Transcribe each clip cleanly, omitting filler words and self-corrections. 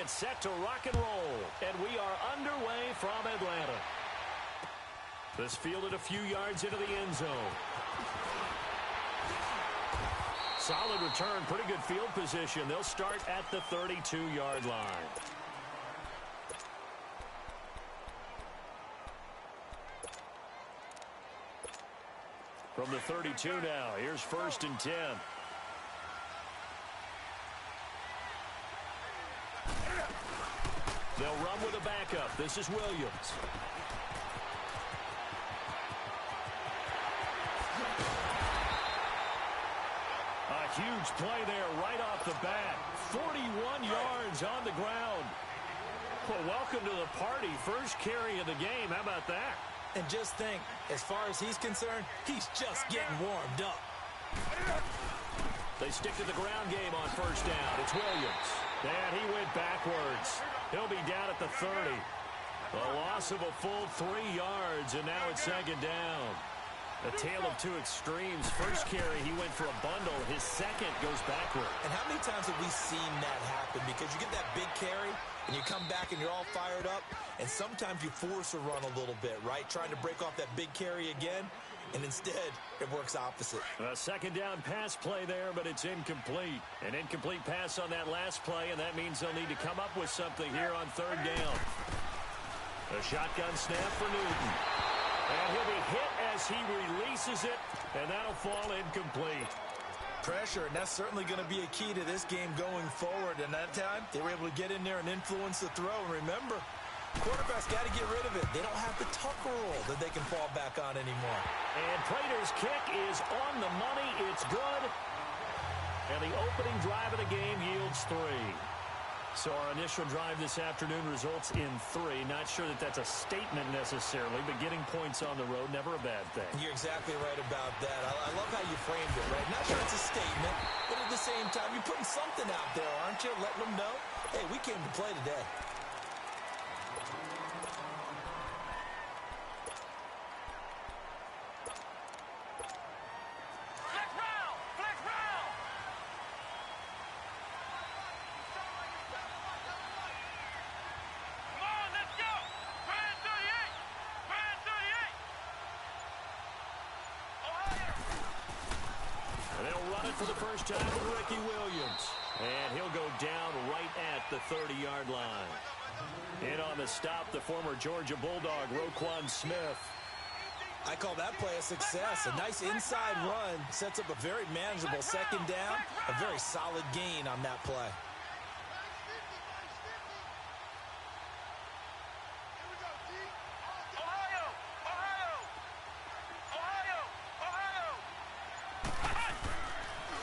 it's set to rock and roll. And we are underway from Atlanta. This fielded a few yards into the end zone. Solid return, pretty good field position. They'll start at the 32-yard line. From the 32 now, here's 1st and 10. They'll run with a backup. This is Williams. A huge play there right off the bat. 41 yards on the ground. Well, welcome to the party. First carry of the game. How about that? And just think, as far as he's concerned, he's just getting warmed up. They stick to the ground game on 1st down. It's Williams. And he went backwards. He'll be down at the 30. A loss of a full 3 yards, and now it's 2nd down. A tale of two extremes. First carry, he went for a bundle. His second goes backward. And how many times have we seen that happen? Because you get that big carry, and you come back and you're all fired up, and sometimes you force a run a little bit, right? Trying to break off that big carry again, and instead it works opposite. A 2nd down pass play there, but it's incomplete. An incomplete pass on that last play, and that means they'll need to come up with something here on 3rd down. A shotgun snap for Newton. And he'll be hit as he releases it, and that'll fall incomplete. Pressure, and that's certainly going to be a key to this game going forward. And that time, they were able to get in there and influence the throw. And remember, quarterbacks got to get rid of it. They don't have the tucker roll that they can fall back on anymore. And Prater's kick is on the money. It's good. And the opening drive of the game yields 3. So our initial drive this afternoon results in 3. Not sure that that's a statement necessarily, but getting points on the road, never a bad thing. You're exactly right about that. I love how you framed it, right? Not sure it's a statement, but at the same time, you're putting something out there, aren't you? Letting them know, hey, we came to play today. For the first time with Ricky Williams. And he'll go down right at the 30-yard line. And on the stop, the former Georgia Bulldog, Roquan Smith. I call that play a success. A nice inside run sets up a very manageable 2nd down. A very solid gain on that play.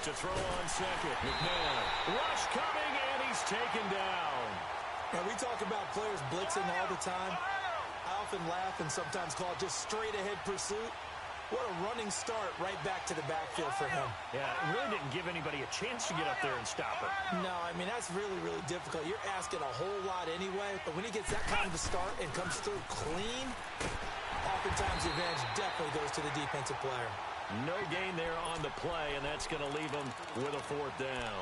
To throw on 2nd. McMahon. Rush coming, and he's taken down. Now, we talk about players blitzing all the time. I often laugh and sometimes call it just straight-ahead pursuit. What a running start right back to the backfield for him. Yeah, it really didn't give anybody a chance to get up there and stop him. No, I mean, that's really, really difficult. You're asking a whole lot anyway, but when he gets that kind of a start and comes through clean, oftentimes the advantage definitely goes to the defensive player. No gain there on the play, and that's going to leave them with a 4th down.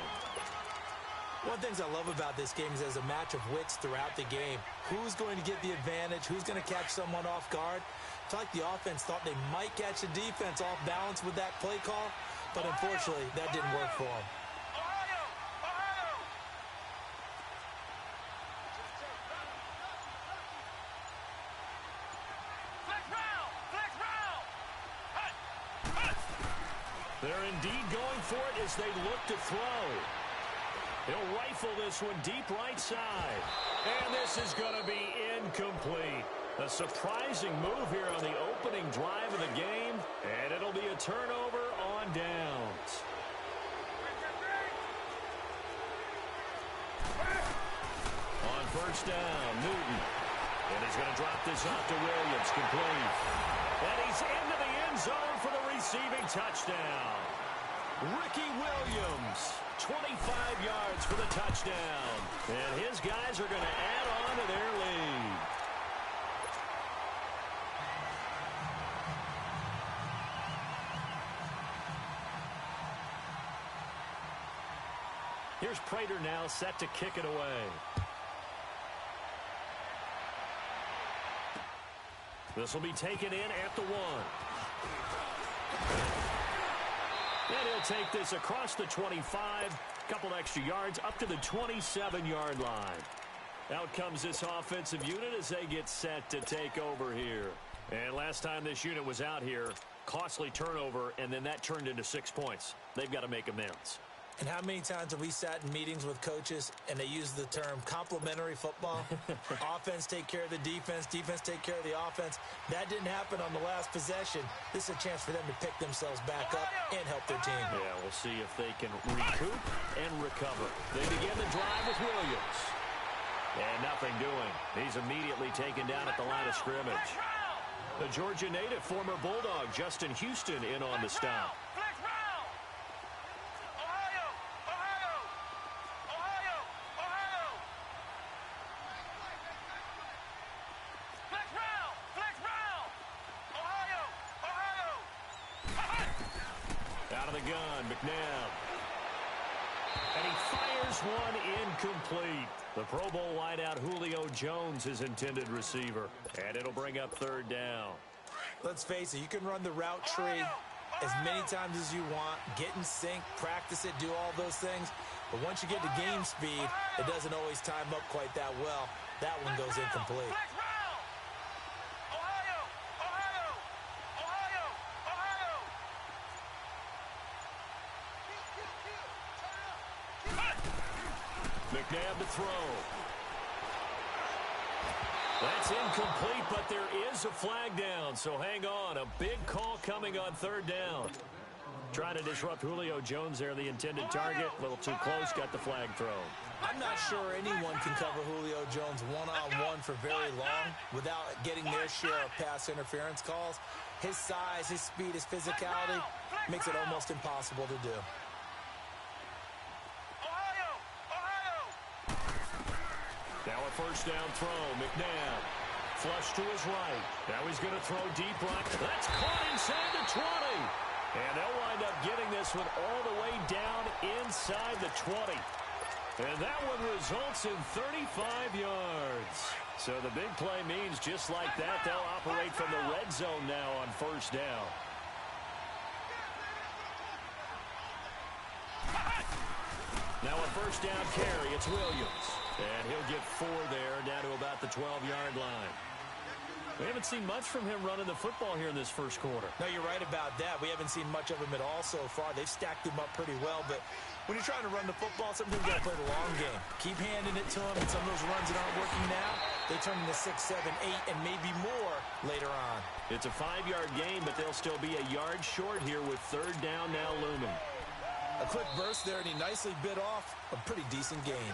One of the things I love about this game is there's a match of wits throughout the game. Who's going to get the advantage? Who's going to catch someone off guard? I feel like the offense thought they might catch the defense off balance with that play call, but unfortunately, that didn't work for them. They're indeed going for it as they look to throw. He'll rifle this one deep right side. And this is going to be incomplete. A surprising move here on the opening drive of the game. And it'll be a turnover on downs. On 1st down, Newton. And he's going to drop this off to Williams, complete. And he's into the end zone for the receiving touchdown. Ricky Williams, 25 yards for the touchdown. And his guys are going to add on to their lead. Here's Prater now set to kick it away. This will be taken in at the 1. And he'll take this across the 25. Couple extra yards up to the 27-yard line. Out comes this offensive unit as they get set to take over here. And last time this unit was out here, costly turnover, and then that turned into 6 points. They've got to make amends. And how many times have we sat in meetings with coaches and they use the term complementary football? Offense take care of the defense, defense take care of the offense. That didn't happen on the last possession. This is a chance for them to pick themselves back up and help their team. Yeah, we'll see if they can recoup and recover. They begin the drive with Williams. And nothing doing. He's immediately taken down at the line of scrimmage. The Georgia native, former Bulldog, Justin Houston, in on the stop. Out of the gun, McNabb. And he fires one incomplete. The Pro Bowl wideout Julio Jones, his intended receiver. And it'll bring up 3rd down. Let's face it, you can run the route tree as many times as you want, get in sync, practice it, do all those things. But once you get to game speed, it doesn't always time up quite that well. That one goes incomplete. McNabb to throw. That's incomplete, but there is a flag down, so hang on. A big call coming on 3rd down. Trying to disrupt Julio Jones there, the intended target. A little too close, got the flag thrown. I'm not sure anyone can cover Julio Jones one-on-one for very long without getting their share of pass interference calls. His size, his speed, his physicality makes it almost impossible to do. Now a 1st down throw. McNabb flush to his right. Now he's going to throw deep right. That's caught inside the 20. And they'll wind up getting this one all the way down inside the 20. And that one results in 35 yards. So the big play means just like that, they'll operate from the red zone now on 1st down. Now a 1st down carry. It's Williams. And he'll get 4 there, down to about the 12-yard line. We haven't seen much from him running the football here in this 1st quarter. No, you're right about that. We haven't seen much of him at all so far. They've stacked him up pretty well, but when you're trying to run the football, sometimes you got to play the long game. Keep handing it to him, and some of those runs that aren't working now, they turn into 6, 7, 8, and maybe more later on. It's a 5-yard gain, but they'll still be a yard short here with 3rd down now looming. A quick burst there, and he nicely bit off a pretty decent gain.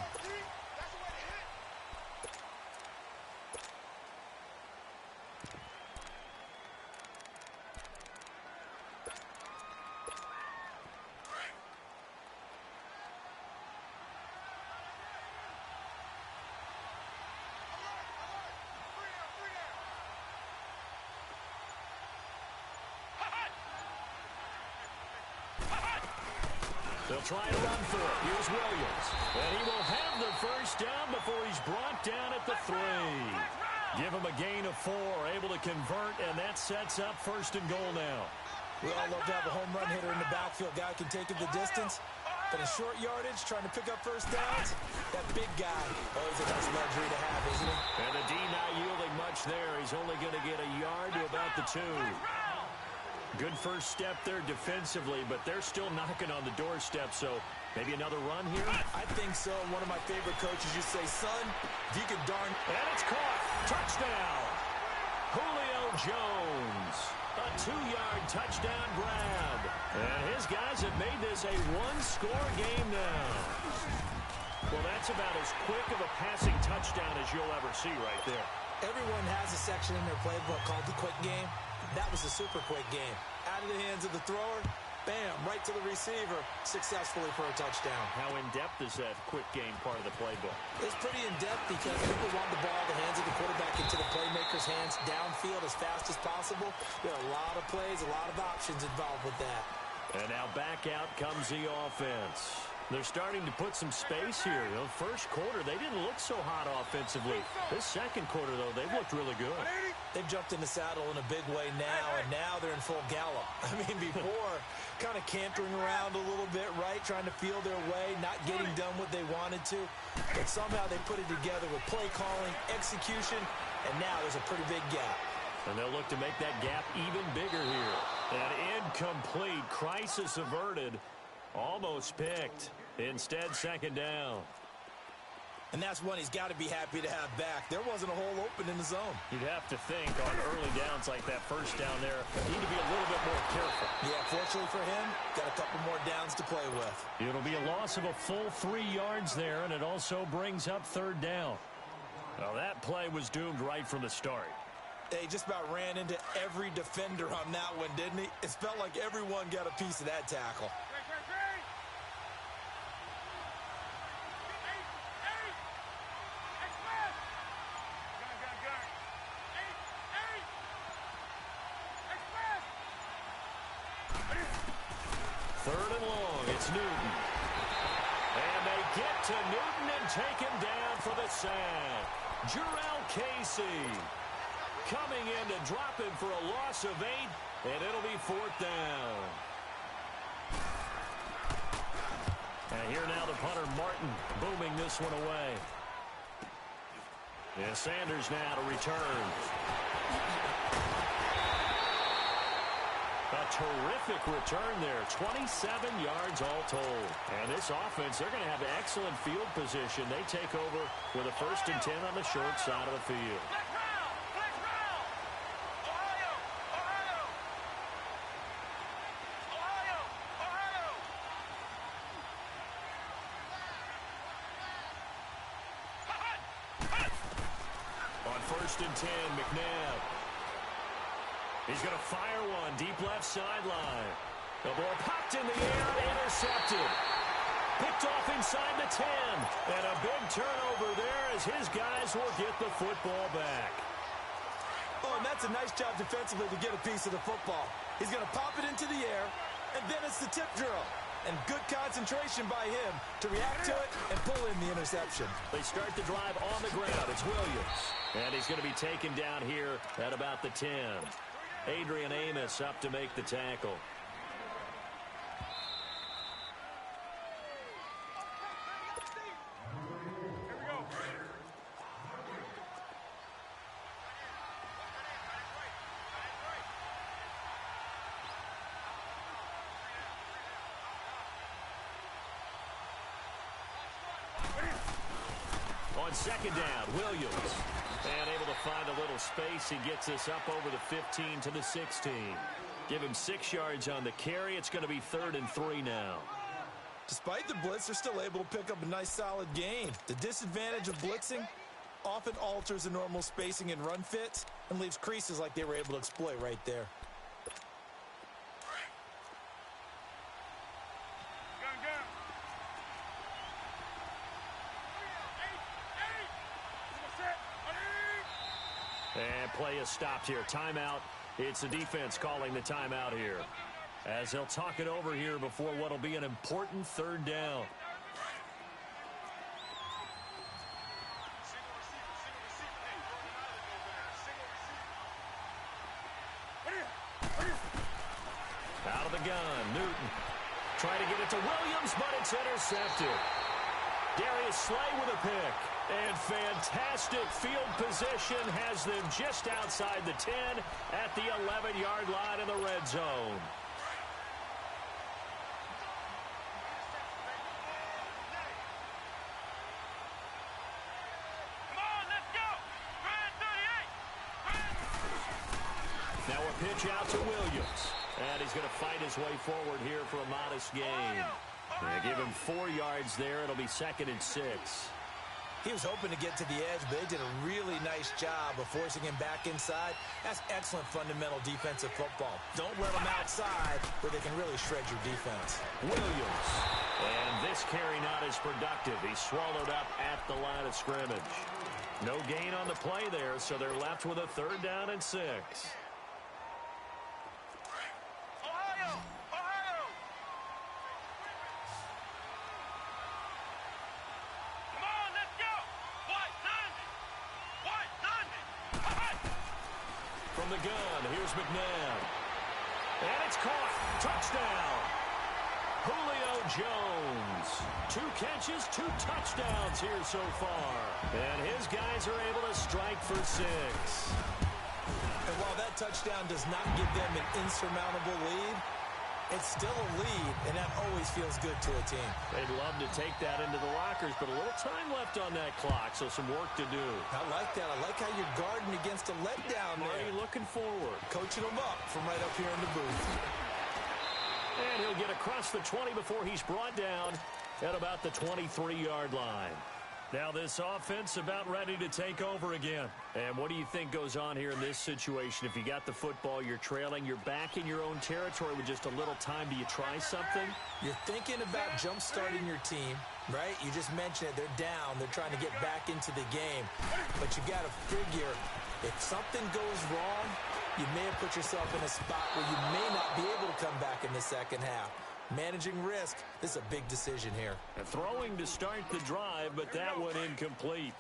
They'll try to run for it. Here's Williams. And he will have the 1st down before he's brought down at the 3. Give him a gain of 4, able to convert, and that sets up 1st and goal now. We all love to have a home run hitter in the backfield. Guy can take it the distance. But in short yardage, trying to pick up 1st downs, that big guy, always a nice luxury to have, isn't he? And the D not yielding much there. He's only going to get a yard to about the 2. Good 1st step there defensively, but they're still knocking on the doorstep, so maybe another run here? I think so. One of my favorite coaches used to say, son, if you can darn... And it's caught. Touchdown. Julio Jones. A 2-yard touchdown grab. And his guys have made this a 1-score game now. Well, that's about as quick of a passing touchdown as you'll ever see right there. Everyone has a section in their playbook called the quick game. That was a super quick game. Out of the hands of the thrower, bam, right to the receiver, successfully for a touchdown. How in-depth is that quick game part of the playbook? It's pretty in-depth because people want the ball, the hands of the quarterback into the playmaker's hands, downfield as fast as possible. There are a lot of plays, a lot of options involved with that. And now back out comes the offense. They're starting to put some space here. You know, first quarter, they didn't look so hot offensively. This second quarter, though, they've looked really good. They've jumped in the saddle in a big way now, and now they're in full gallop. I mean, before, kind of cantering around a little bit, right, trying to feel their way, not getting done what they wanted to. But somehow they put it together with play calling, execution, and now there's a pretty big gap. And they'll look to make that gap even bigger here. An incomplete, crisis averted, almost picked. Instead, second down. And that's one he's got to be happy to have back. There wasn't a hole open in the zone. You'd have to think on early downs like that first down there, need to be a little bit more careful. Yeah, fortunately for him, got a couple more downs to play with. It'll be a loss of a full 3 yards there, and it also brings up third down. Well, that play was doomed right from the start. He just about ran into every defender on that one, didn't he? It felt like everyone got a piece of that tackle. Third and long, it's Newton. And they get to Newton and take him down for the sack. Jarrell Casey coming in to drop him for a loss of 8, and it'll be fourth down. And here now the punter, Martin, booming this one away. And Sanders now to return. A terrific return there. 27 yards all told. And this offense, they're going to have excellent field position. They take over with a 1st and 10 on the short side of the field. On 1st and 10, McNabb. He's going to fire one deep left sideline. The ball popped in the air, intercepted. Picked off inside the 10. And a big turnover there as his guys will get the football back. Oh, and that's a nice job defensively to get a piece of the football. He's going to pop it into the air, and then it's the tip drill. And good concentration by him to react to it and pull in the interception. They start the drive on the ground. It's Williams. And he's going to be taken down here at about the 10. Adrian Amos up to make the tackle. On second down, Williams. And able to find a little space. He gets us up over the 15 to the 16. Give him 6 yards on the carry. It's going to be 3rd and 3 now. Despite the blitz, they're still able to pick up a nice solid gain. The disadvantage of blitzing often alters the normal spacing and run fits and leaves creases like they were able to exploit right there. And play is stopped here. Timeout. It's the defense calling the timeout here, as they'll talk it over here before what will be an important 3rd down. Out of the gun, Newton. Trying to get it to Williams, but it's intercepted. Darius Slay with a pick. And fantastic field position has them just outside the 10 at the 11-yard line in the red zone. Come on, let's go. Now a pitch out to Williams. And he's going to fight his way forward here for a modest gain. They give him 4 yards there. It'll be 2nd and 6. He was hoping to get to the edge, but they did a really nice job of forcing him back inside. That's excellent fundamental defensive football. Don't let them outside where they can really shred your defense. Williams. And this carry not as productive. He's swallowed up at the line of scrimmage. No gain on the play there, so they're left with a 3rd down and 6. the gun, here's McNabb. And it's caught. Touchdown. Julio Jones. 2 catches, 2 touchdowns here so far. And his guys are able to strike for 6. And while that touchdown does not give them an insurmountable lead, it's still a lead, and that always feels good to a team. They'd love to take that into the lockers, but a little time left on that clock, so some work to do. I like that. I like how you're guarding against a letdown there. Marty looking forward. Coaching them up from right up here in the booth. And he'll get across the 20 before he's brought down at about the 23-yard line. Now this offense about ready to take over again. And what do you think goes on here in this situation? If you got the football, you're trailing, you're back in your own territory with just a little time. Do you try something? You're thinking about jump-starting your team, right? You just mentioned it. They're down. They're trying to get back into the game. But you got to figure if something goes wrong, you may have put yourself in a spot where you may not be able to come back in the second half. Managing risk, this is a big decision here. And throwing to start the drive, but that one incomplete.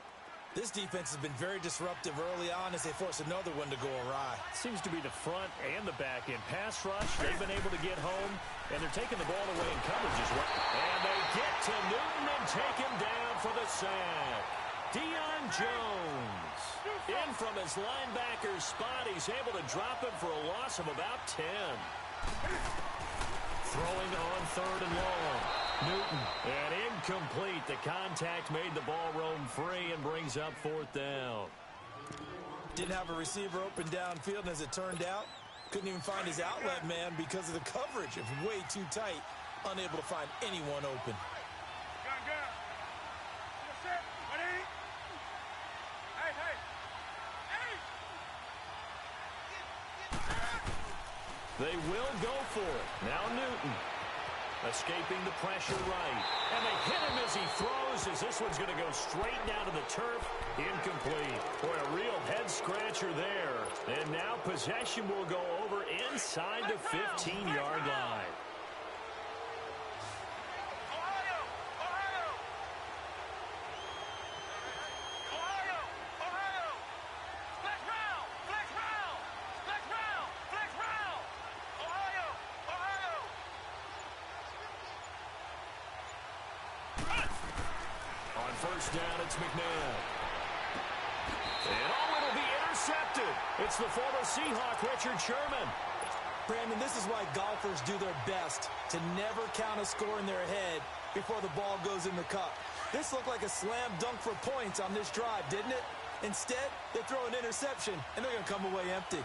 This defense has been very disruptive early on as they force another one to go awry. Seems to be the front and the back end. Pass rush, they've been able to get home, and they're taking the ball away in coverage as well. And they get to Newton and take him down for the sack. Deion Jones. In from his linebacker spot, he's able to drop him for a loss of about 10. Throwing on 3rd and long. Newton. And incomplete. The contact made the ball roam free and brings up 4th down. Didn't have a receiver open downfield, and as it turned out, couldn't even find his outlet man because of the coverage. It was way too tight. Unable to find anyone open. They will go for it. Now Newton escaping the pressure right. And they hit him as he throws, as this one's going to go straight down to the turf. Incomplete. Boy, a real head-scratcher there. And now possession will go over inside the 15-yard line. First down, it's McNabb. And it'll be intercepted. It's the former Seahawk, Richard Sherman. Brandon, this is why golfers do their best to never count a score in their head before the ball goes in the cup. This looked like a slam dunk for points on this drive, didn't it? Instead, they throw an interception, and they're going to come away empty.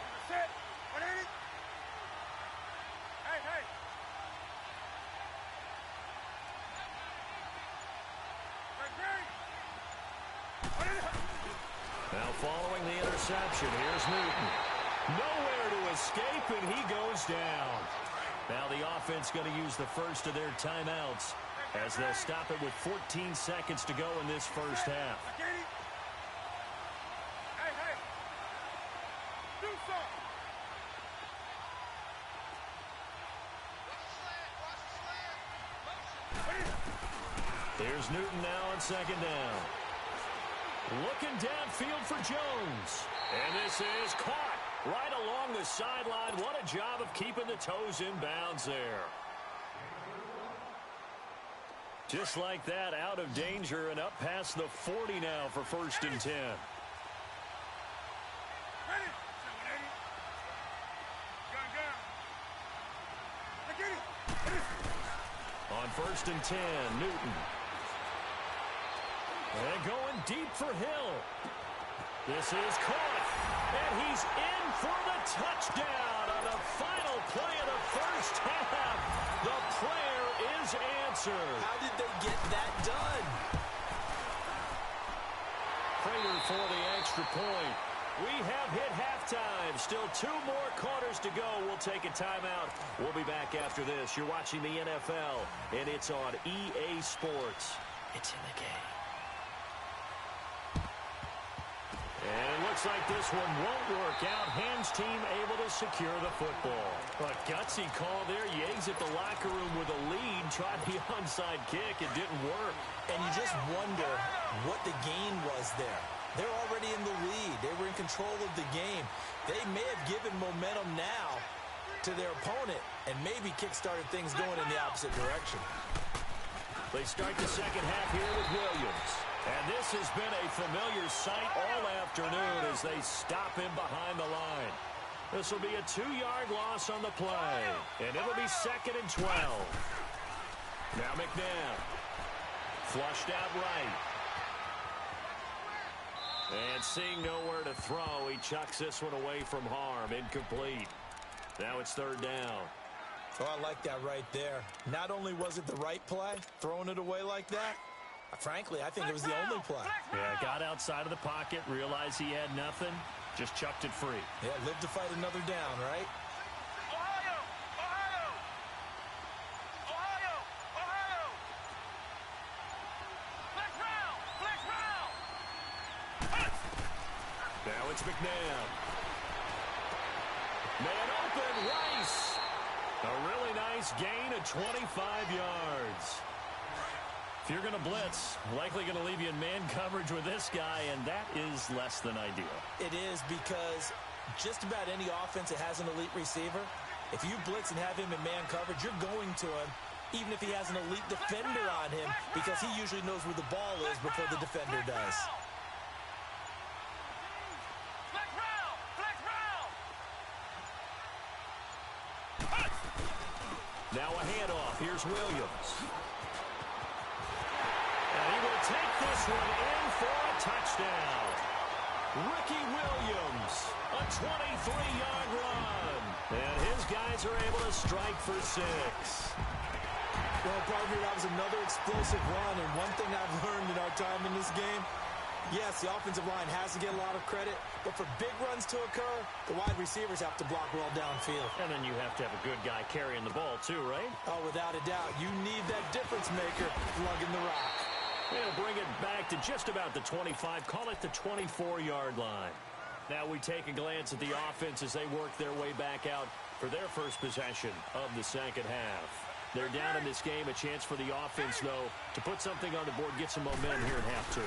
Now following the interception, here's Newton. Nowhere to escape, and he goes down. Now the offense going to use the first of their timeouts as they'll stop it with 14 seconds to go in this first half. There's Newton now on 2nd down. Looking downfield for Jones. And this is caught right along the sideline. What a job of keeping the toes in bounds there. Just like that, out of danger and up past the 40 now for 1st and 10. On 1st and 10, Newton. And going deep for Hill. This is caught. And he's in for the touchdown on the final play of the first half. The prayer is answered. How did they get that done? Prater for the extra point. We have hit halftime. Still 2 more quarters to go. We'll take a timeout. We'll be back after this. You're watching the NFL, and it's on EA Sports. It's in the game. And it looks like this one won't work out. Hams team able to secure the football. A gutsy call there. You exit the locker room with a lead. Tried the onside kick. It didn't work. And you just wonder what the gain was there. They're already in the lead. They were in control of the game. They may have given momentum now to their opponent and maybe kick-started things going in the opposite direction. They start the second half here with Williams. And this has been a familiar sight all afternoon as they stop him behind the line. This will be a 2-yard loss on the play. And it'll be 2nd and 12. Now McNabb. Flushed out right. And seeing nowhere to throw, he chucks this one away from harm. Incomplete. Now it's 3rd down. Oh, I like that right there. Not only was it the right play, throwing it away like that, frankly, I think it was the only play. Yeah, got outside of the pocket, realized he had nothing, just chucked it free. Yeah, live to fight another down, right? Ohio! Ohio! Ohio! Ohio! Flex round! Flex round! Now it's McNabb. Man open, Rice. A really nice gain of 25 yards. If you're going to blitz, likely going to leave you in man coverage with this guy, and that is less than ideal. It is, because just about any offense that has an elite receiver, if you blitz and have him in man coverage, you're going to him, even if he has an elite defender on him, because he usually knows where the ball is before the defender does. Now a handoff. Here's Williams. And he will take this one in for a touchdown. Ricky Williams, a 23-yard run. And his guys are able to strike for 6. Well, partner, that was another explosive run, and one thing I've learned in our time in this game, yes, the offensive line has to get a lot of credit, but for big runs to occur, the wide receivers have to block well downfield. And then you have to have a good guy carrying the ball too, right? Oh, without a doubt. You need that difference maker lugging the rock. They'll bring it back to just about the 25, call it the 24-yard line. Now we take a glance at the offense as they work their way back out for their first possession of the second half. They're down in this game, a chance for the offense, though, to put something on the board, get some momentum here in half 2.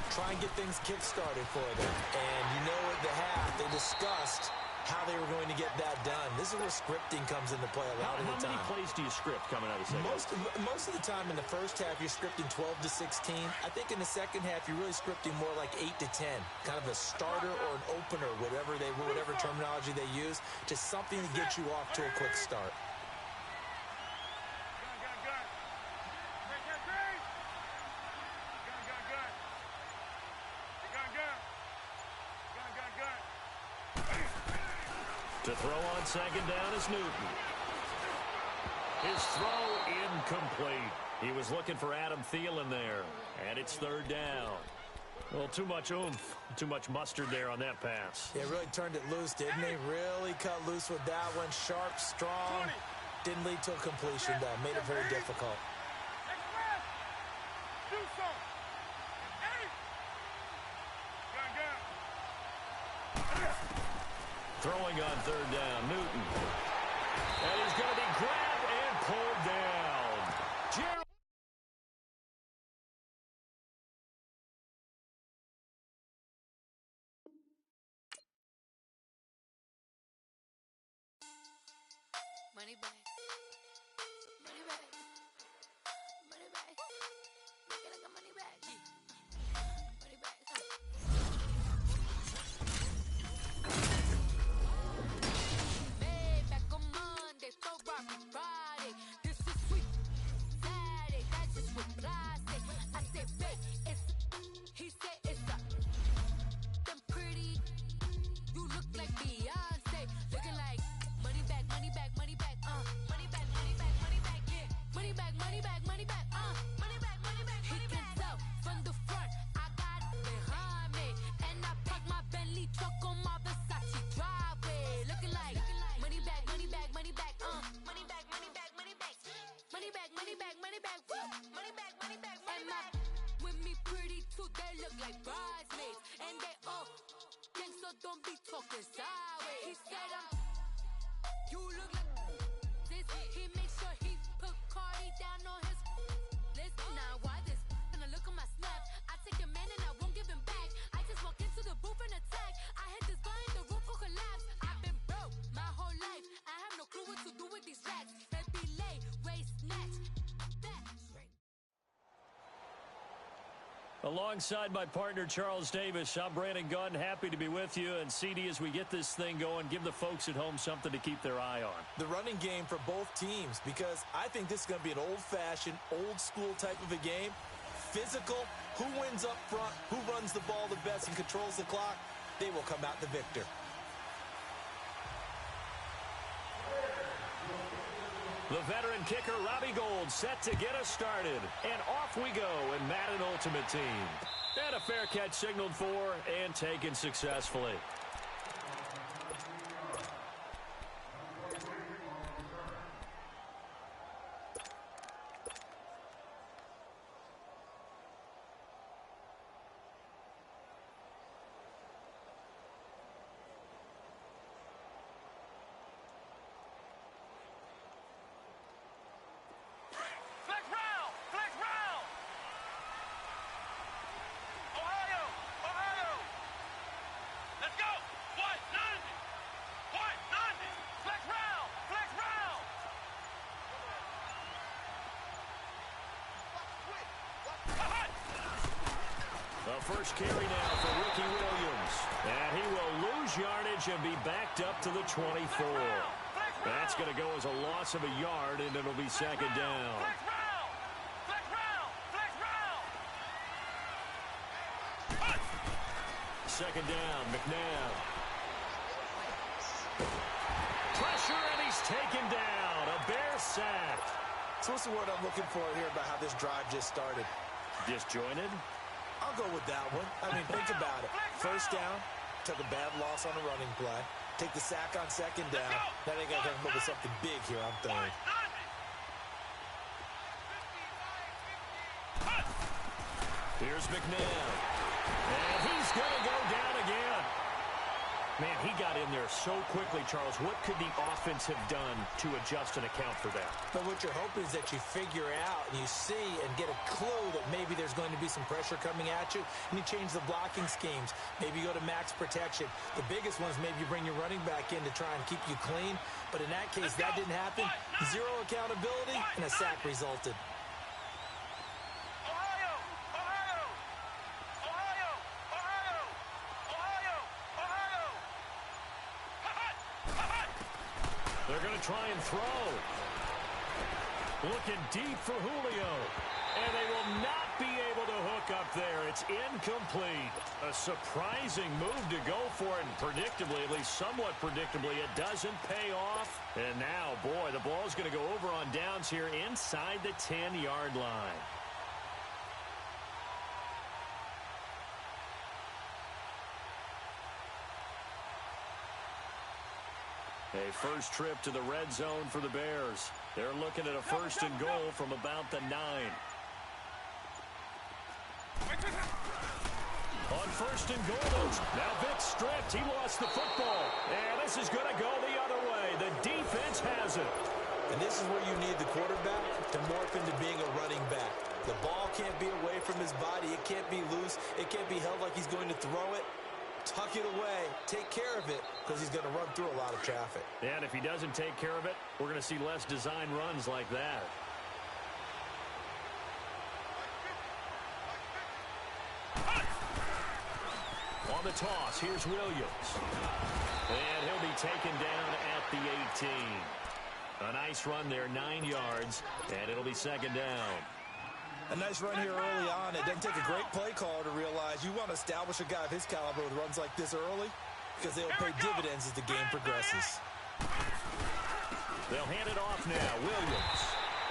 Try and get things kick-started for them. And you know at the half, they discussed how they were going to get that done. This is where scripting comes into play a lot of the time. How many plays do you script coming out of the second half? Most of the time in the first half, you're scripting 12 to 16. I think in the second half, you're really scripting more like 8 to 10. Kind of a starter or an opener, whatever terminology they use, just something to get you off to a quick start. To throw on second down is Newton. His throw incomplete. He was looking for Adam Thielen there, and it's 3rd down. Well, too much oomph, too much mustard there on that pass. Yeah, really turned it loose, didn't he? Really cut loose with that one. Sharp, strong. Didn't lead to a completion, though. Made it very difficult. Throwing on 3rd down, Newton. And he's going to be grabbed and pulled down. Money back. Money back. Money back. Make it like a money back. Money back. Made back on Monday, so rock Friday. This is sweet Saturday. That's just what I say. I said, babe, it's. He said it's a. Them pretty. You look like Beyonce. Looking like money back, money back, money back, money back, money back, money back, yeah. Money back, money back, money back, money back, money back, money back. He can tell from the front, I got it behind me. And I parked my Bentley truck on my Versace driveway. Looking like money back, money back, money back, money back, money back, money back. Money back, money back, money back, money back, money back, money back. With me pretty too, they look like bridesmaids. And they all gang, so don't be talking sideways. He said you look like this. He makes sure he put Cardi down on his list. Now why this? Gonna look at my snaps. I take a man and I won't give him back. I just walk into the booth and attack. I hit this guy in the roof will collapse. Alongside my partner, Charles Davis, I'm Brandon Gunn. Happy to be with you. And, CD, as we get this thing going, give the folks at home something to keep their eye on. The running game for both teams, because I think this is going to be an old-fashioned, old-school type of a game. Physical, who wins up front, who runs the ball the best and controls the clock, they will come out the victor. The veteran kicker, Robbie Gould, set to get us started. And off we go in Madden Ultimate Team. And a fair catch signaled for and taken successfully. First carry now for Ricky Williams. And he will lose yardage and be backed up to the 24. That's going to go as a loss of a yard, and it'll be second down. Second down, McNabb. Pressure, and he's taken down. A Bear sack. So what's the word I'm looking for here about how this drive just started? Disjointed? I'll go with that one. I mean, think about it. First down, took a bad loss on a running play. Take the sack on second down. Now they got to come up with something big here on third. Here's McNabb. And he's going to go down again. Man, he got in there so quickly, Charles. What could the offense have done to adjust and account for that? But what you're hoping is that you figure out and you see and get a clue that maybe there's going to be some pressure coming at you, and you change the blocking schemes. Maybe you go to max protection. The biggest one is maybe you bring your running back in to try and keep you clean. But in that case, that didn't happen. Zero accountability, and a sack resulted. They're going to try and throw. Looking deep for Julio. And they will not be able to hook up there. It's incomplete. A surprising move to go for it. And predictably, at least somewhat predictably, it doesn't pay off. And now, boy, the ball's going to go over on downs here inside the 10-yard line. A first trip to the red zone for the Bears. They're looking at a first and goal from about the 9. On first and goal, now Vic stripped. He lost the football. And this is going to go the other way. The defense has it. And this is where you need the quarterback to morph into being a running back. The ball can't be away from his body. It can't be loose. It can't be held like he's going to throw it. Tuck it away, take care of it, because he's going to run through a lot of traffic. And if he doesn't take care of it, we're going to see less design runs like that. On the toss, here's Williams. And he'll be taken down at the 18. A nice run there, 9 yards, and it'll be second down. A nice run here early on. It doesn't take a great play caller to realize you want to establish a guy of his caliber with runs like this early, because they'll pay dividends as the game progresses. They'll hand it off now, Williams.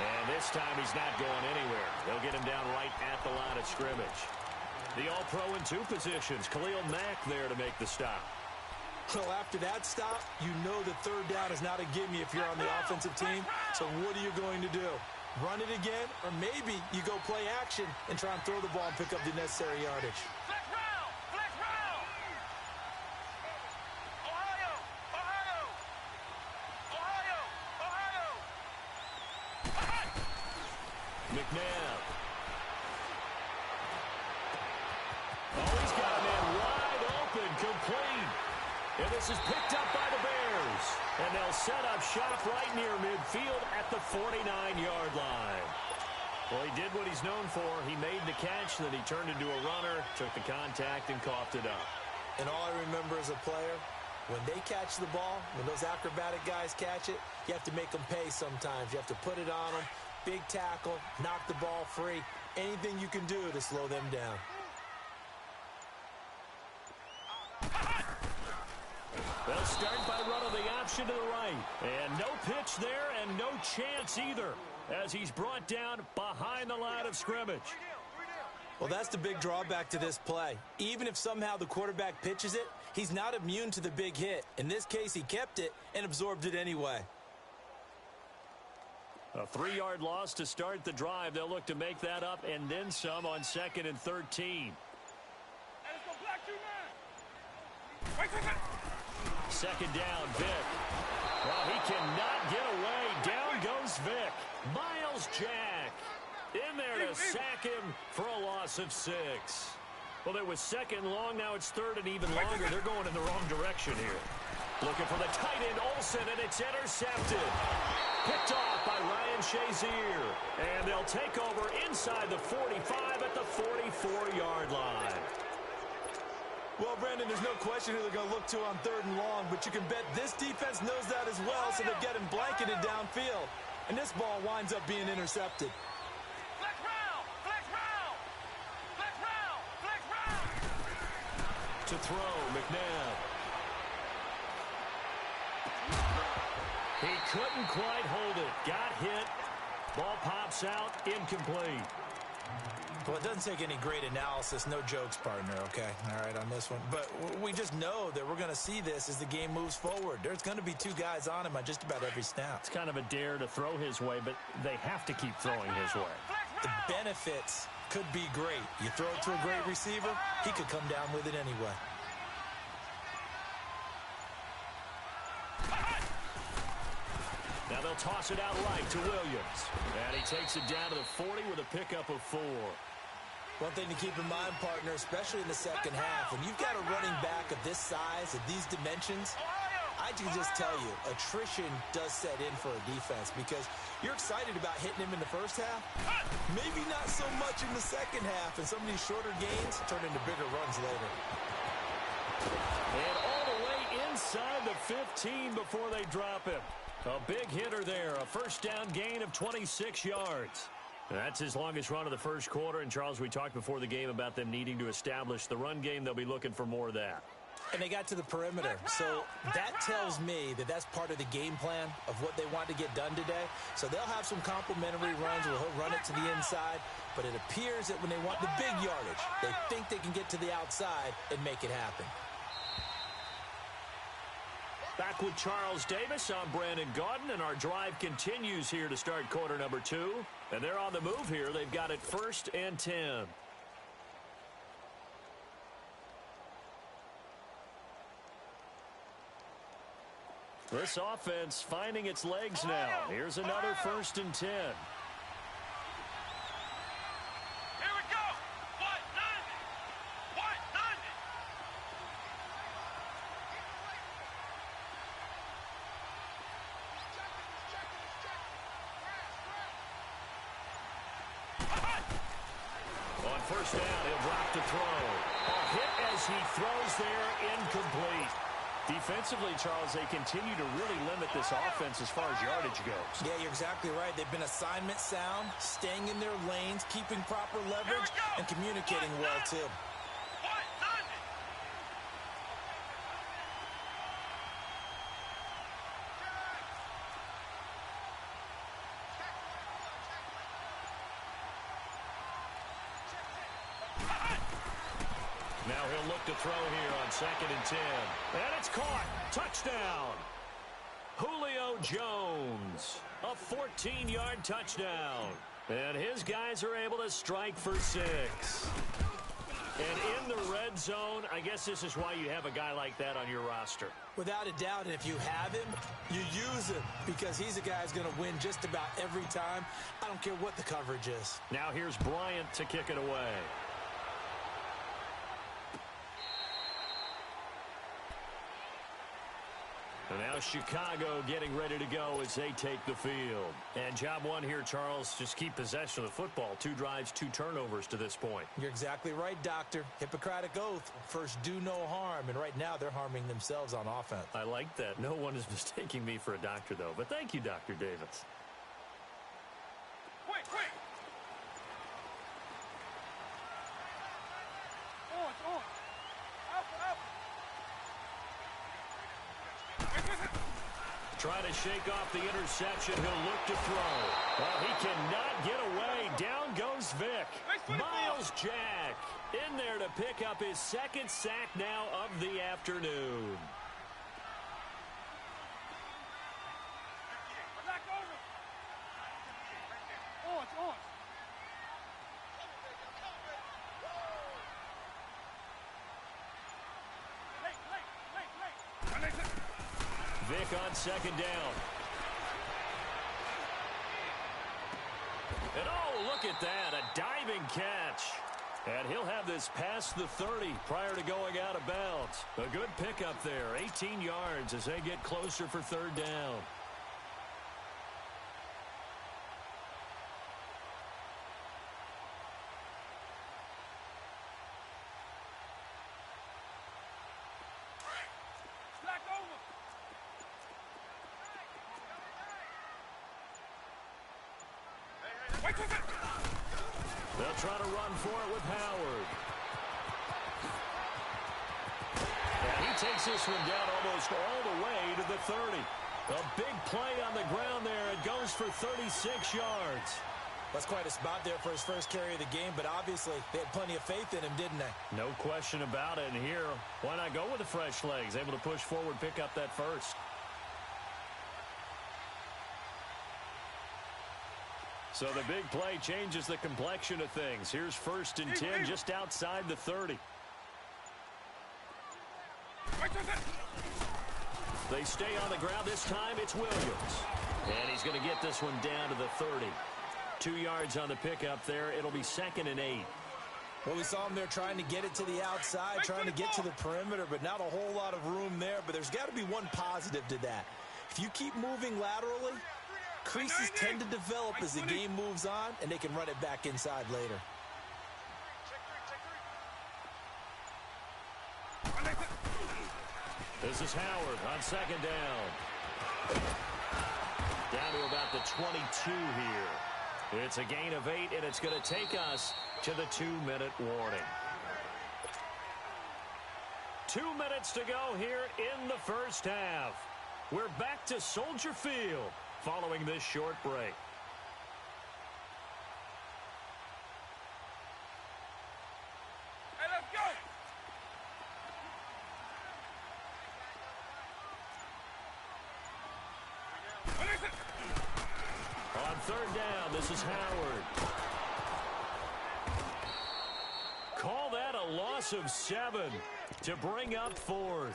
And this time he's not going anywhere. They'll get him down right at the line of scrimmage. The All-Pro in 2 positions. Khalil Mack there to make the stop. Well, after that stop, you know that third down is not a gimme if you're on the offensive team. So what are you going to do? Run it again, or maybe you go play action and try and throw the ball and pick up the necessary yardage. Flex round! Flex round! Ohio! Ohio! Ohio! Ohio! McNabb. Oh, he's got a man wide open, complete. And this is picked up by the Bears. And they'll set up shop right near midfield at the 49-yard line. Well, he did what he's known for. He made the catch, then he turned into a runner, took the contact, and coughed it up. And all I remember as a player, when they catch the ball, when those acrobatic guys catch it, you have to make them pay sometimes. You have to put it on them, big tackle, knock the ball free, anything you can do to slow them down. They'll start by running the option to the right. And no pitch there and no chance either, as he's brought down behind the line of scrimmage. Well, that's the big drawback to this play. Even if somehow the quarterback pitches it, he's not immune to the big hit. In this case, he kept it and absorbed it anyway. A 3-yard loss to start the drive. They'll look to make that up and then some on 2nd and 13. Second down, Vick. Well, he cannot get away. Down goes Vick. Miles Jack in there to sack him for a loss of 6. Well, it was 2nd long. Now it's 3rd and even longer. They're going in the wrong direction here. Looking for the tight end, Olsen, and it's intercepted. Picked off by Ryan Shazier. And they'll take over inside the 45 at the 44-yard line. Well, Brandon, there's no question who they're going to look to on 3rd and long, but you can bet this defense knows that as well, so they're getting blanketed downfield. And this ball winds up being intercepted. Flex round! Flex round! Flex round! Flex round! To throw, McNabb. He couldn't quite hold it. Got hit. Ball pops out. Incomplete. Well, it doesn't take any great analysis. No jokes, partner, okay? All right, on this one. But we just know that we're going to see this as the game moves forward. There's going to be 2 guys on him on just about every snap. It's kind of a dare to throw his way, but they have to keep throwing his way. The benefits could be great. You throw it to a great receiver, he could come down with it anyway. Now they'll toss it out right to Williams. And he takes it down to the 40 with a pickup of 4. One thing to keep in mind, partner, especially in the second half, when you've got a running back of this size, of these dimensions, I can just tell you, attrition does set in for a defense because you're excited about hitting him in the first half. Maybe not so much in the second half, and some of these shorter gains turn into bigger runs later. And all the way inside the 15 before they drop him. A big hitter there, a first down gain of 26 yards. That's his longest run of the first quarter. And, Charles, we talked before the game about them needing to establish the run game. They'll be looking for more of that. And they got to the perimeter. So that tells me that that's part of the game plan of what they want to get done today. So they'll have some complimentary runs where he'll run it to the inside. But it appears that when they want the big yardage, they think they can get to the outside and make it happen. Back with Charles Davis, I'm Brandon Gaudin, and our drive continues here to start quarter number 2. And they're on the move here. They've got it 1st and 10. This offense finding its legs now. Here's another 1st and 10. First down, he'll drop to throw. A hit as he throws there, incomplete. Defensively, Charles, they continue to really limit this offense as far as yardage goes. Yeah, you're exactly right. They've been assignment sound, staying in their lanes, keeping proper leverage, and communicating well, too. Now he'll look to throw here on 2nd and 10. And it's caught. Touchdown. Julio Jones. A 14-yard touchdown. And his guys are able to strike for 6. And in the red zone, I guess this is why you have a guy like that on your roster. Without a doubt, and if you have him, you use him because he's a guy who's going to win just about every time. I don't care what the coverage is. Now here's Bryant to kick it away. And now Chicago getting ready to go as they take the field. And job one here, Charles, just keep possession of the football. 2 drives, 2 turnovers to this point. You're exactly right, Doctor. Hippocratic oath. First, do no harm. And right now, they're harming themselves on offense. I like that. No one is mistaking me for a doctor, though. But thank you, Dr. Davis. Quick, quick. On. Up. Trying to shake off the interception. He'll look to throw. Well, he cannot get away. Down goes Vic. Miles Jack in there to pick up his 2nd sack now of the afternoon. Back over. On. Vic on 2nd down. And oh, look at that, a diving catch. And he'll have this past the 30 prior to going out of bounds. A good pickup there, 18 yards as they get closer for 3rd down. They'll try to run for it with Howard. And he takes this one down almost all the way to the 30. A big play on the ground there. It goes for 36 yards. That's quite a spot there for his first carry of the game, but obviously they had plenty of faith in him, didn't they? No question about it. And here, why not go with the fresh legs? Able to push forward, pick up that first. So the big play changes the complexion of things. Here's 1st and 10 just outside the 30. They stay on the ground. This time it's Williams. And he's going to get this one down to the 30. 2 yards on the pickup there. It'll be 2nd and 8. Well, we saw him there trying to get it to the outside, trying to get to the perimeter, but not a whole lot of room there. But there's got to be one positive to that. If you keep moving laterally, creases tend to develop as the game moves on, and they can run it back inside later. This is Howard on 2nd down. Down to about the 22 here. It's a gain of 8, and it's going to take us to the 2-minute warning. 2 minutes to go here in the first half. We're back to Soldier Field following this short break. Hey, let's go! On 3rd down, this is Howard. Call that a loss of 7 to bring up 4th.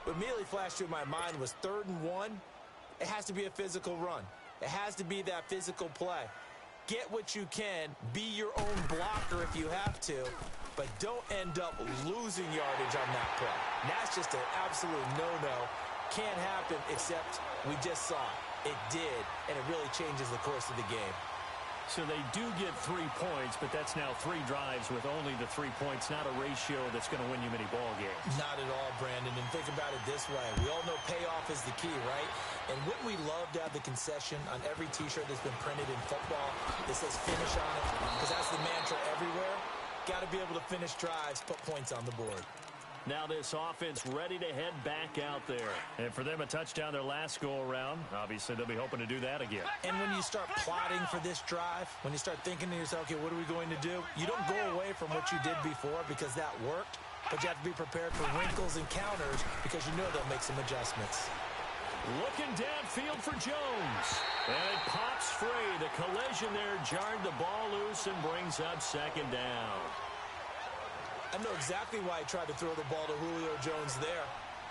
What immediately flashed through my mind was 3rd and 1. It has to be a physical run. It has to be that physical play. Get what you can. Be your own blocker if you have to. But don't end up losing yardage on that play. That's just an absolute no-no. Can't happen except we just saw it. It did, and it really changes the course of the game. So they do get 3 points, but that's now 3 drives with only the 3 points, not a ratio that's going to win you many ball games. Not at all, Brandon. And think about it this way. We all know payoff is the key, right? And wouldn't we love to have the concession on every T-shirt that's been printed in football that says finish on it? Because that's the mantra everywhere. Got to be able to finish drives, put points on the board. Now this offense ready to head back out there. And for them, a touchdown their last go-around. Obviously, they'll be hoping to do that again. And when you start plotting for this drive, when you start thinking to yourself, okay, what are we going to do? You don't go away from what you did before because that worked, but you have to be prepared for wrinkles and counters because you know they'll make some adjustments. Looking downfield for Jones. And it pops free. The collision there jarred the ball loose and brings up 2nd down. I know exactly why he tried to throw the ball to Julio Jones there.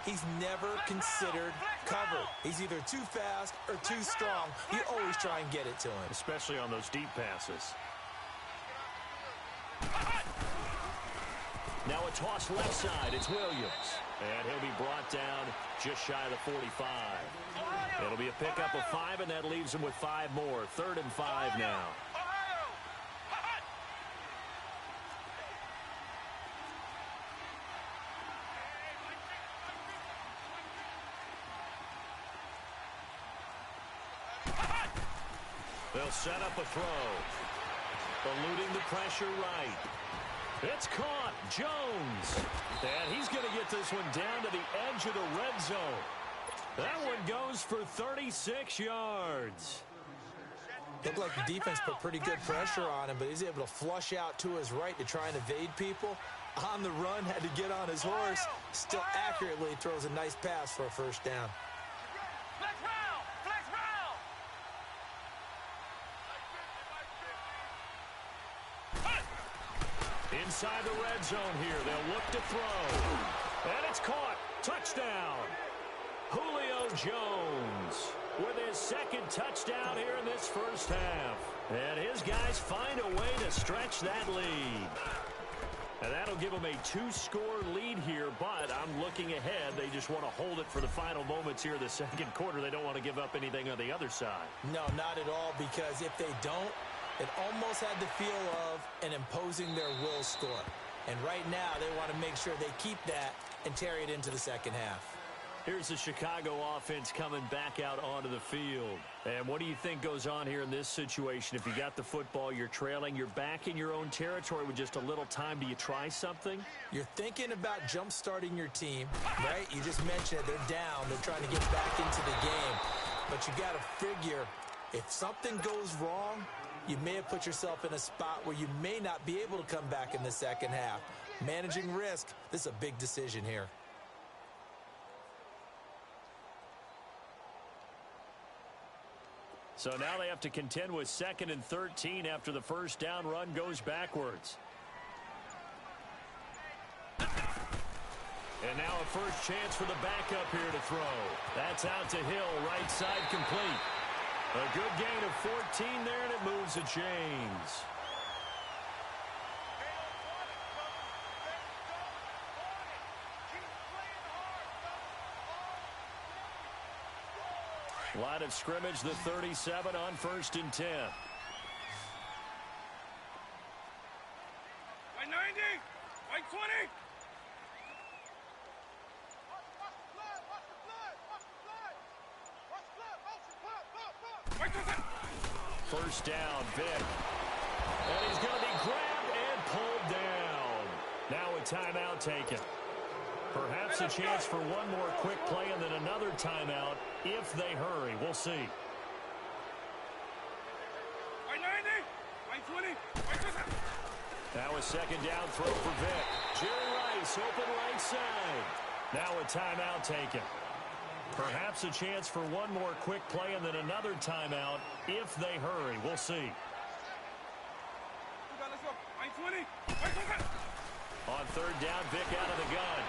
He's never considered cover. He's either too fast or too strong. You always try and get it to him. Especially on those deep passes. Now a toss left side. It's Williams. And he'll be brought down just shy of the 45. It'll be a pickup of 5, and that leaves him with 5 more. 3rd and 5 now. They'll set up a throw. Eluding the pressure right. It's caught. Jones. And he's going to get this one down to the edge of the red zone. That one goes for 36 yards. Looked like the defense put pretty good pressure on him, but he's able to flush out to his right to try and evade people. On the run, had to get on his horse. Still accurately throws a nice pass for a first down. Flex round! Flex round! Inside the red zone here. They'll look to throw. And it's caught. Touchdown. Julio Jones with his 2nd touchdown here in this first half. And his guys find a way to stretch that lead. And that'll give them a 2-score lead here, but I'm looking ahead. They just want to hold it for the final moments here in the 2nd quarter. They don't want to give up anything on the other side. No, not at all, because if they don't, it almost had the feel of an imposing their will score. And right now, they want to make sure they keep that and carry it into the 2nd half. Here's the Chicago offense coming back out onto the field. And what do you think goes on here in this situation? If you got the football, you're trailing, you're back in your own territory with just a little time. Do you try something? You're thinking about jump-starting your team, right? You just mentioned it. They're down. They're trying to get back into the game. But you got to figure, if something goes wrong, you may have put yourself in a spot where you may not be able to come back in the 2nd half. Managing risk, this is a big decision here. So now they have to contend with 2nd and 13 after the first down run goes backwards. And now a first chance for the backup here to throw. That's out to Hill, right side complete. A good gain of 14 there, and it moves the chains. Line of scrimmage, the 37 on 1st and 10. By 90! By 20! First down, Vic. And he's going to be grabbed and pulled down. Now a timeout taken. Perhaps a chance for one more quick play and then another timeout if they hurry. We'll see. By 90! By 20! By 20! Now a 2nd down throw for Vic. Jerry Rice, open right side. Now a timeout taken. Perhaps a chance for one more quick play and then another timeout if they hurry. We'll see. Let's go. By 20! By 20! On 3rd down, Vic out of the gun.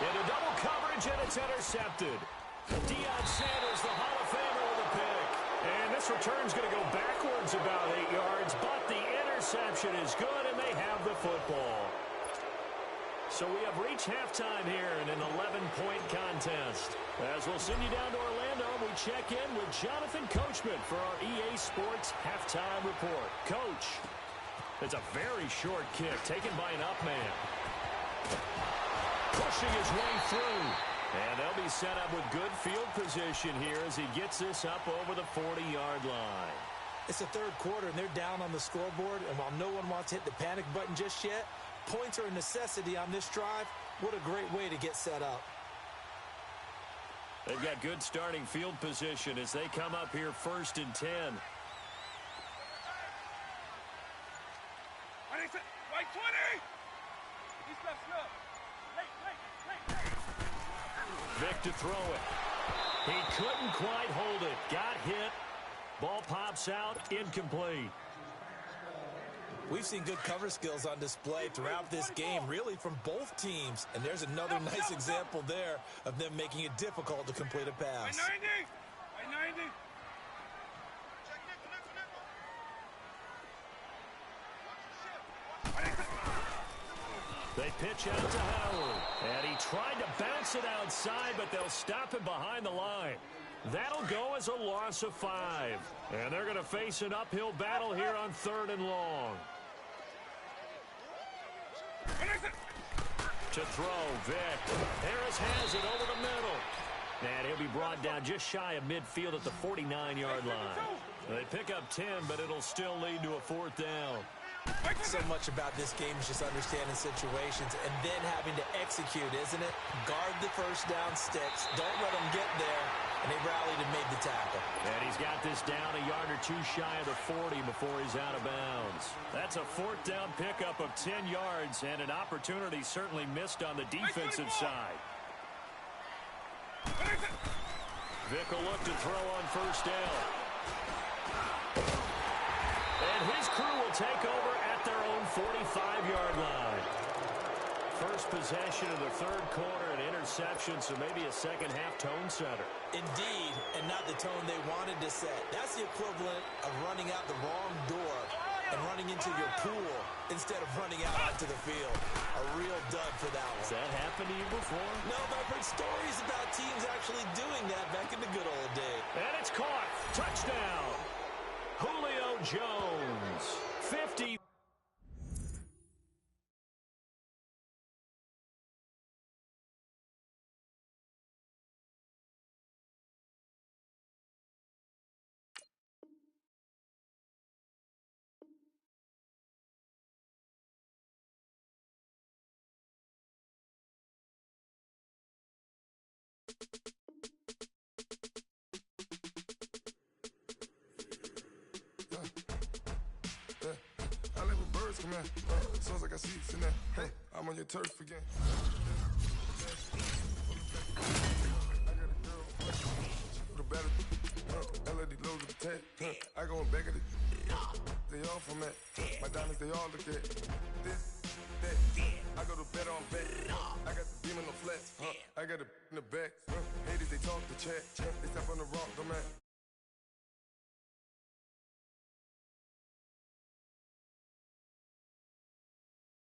Into double coverage, and it's intercepted. Deion Sanders, the Hall of Famer, with a pick. And this return's going to go backwards about 8 yards, but the interception is good, and they have the football. So we have reached halftime here in an 11-point contest. As we'll send you down to Orlando, we check in with Jonathan Coachman for our EA Sports Halftime Report. Coach, it's a very short kick taken by an up man. Pushing his way through. And they'll be set up with good field position here as he gets this up over the 40-yard line. It's the 3rd quarter, and they're down on the scoreboard. And while no one wants to hit the panic button just yet, points are a necessity on this drive. What a great way to get set up. They've got good starting field position as they come up here 1st and 10. By 20! He's got stuff. Vic to throw it. He couldn't quite hold it. Got hit. Ball pops out. Incomplete. We've seen good cover skills on display throughout this game, really from both teams. And there's another nice example there of them making it difficult to complete a pass. By 90! By 90! pitch out to Howard. And he tried to bounce it outside, but they'll stop him behind the line. That'll go as a loss of 5. And they're going to face an uphill battle here on 3rd and long. To throw, Vic. Harris has it over the middle. And he'll be brought down just shy of midfield at the 49-yard line. They pick up 10, but it'll still lead to a 4th down. So much about this game is just understanding situations and then having to execute, isn't it? Guard the first down sticks. Don't let them get there. And they rallied and made the tackle. And he's got this down a yard or 2 shy of the 40 before he's out of bounds. That's a 4th down pickup of 10 yards and an opportunity certainly missed on the defensive side. Vic will look to throw on first down. And his crew will take over at their own 45-yard line. First possession of the 3rd quarter, an interception, so maybe a second-half tone setter. Indeed, and not the tone they wanted to set. That's the equivalent of running out the wrong door and running into your pool instead of running out onto the field. A real dud for that one. Has that happened to you before? No, but I've heard stories about teams actually doing that back in the good old days. And it's caught. Touchdown. Julio Jones. 50. I live with birds come in. Sounds like I see seats in there. Hey, I'm on your turf again. I got a girl. She go to battle. LED loads of the tag. I go in back of it. They all from that. My diamonds, they all look at this, that. I go to bed on back. I got the beam in the flats. I got it in the back. Haters, they talk the chat. They step on the rock, the man.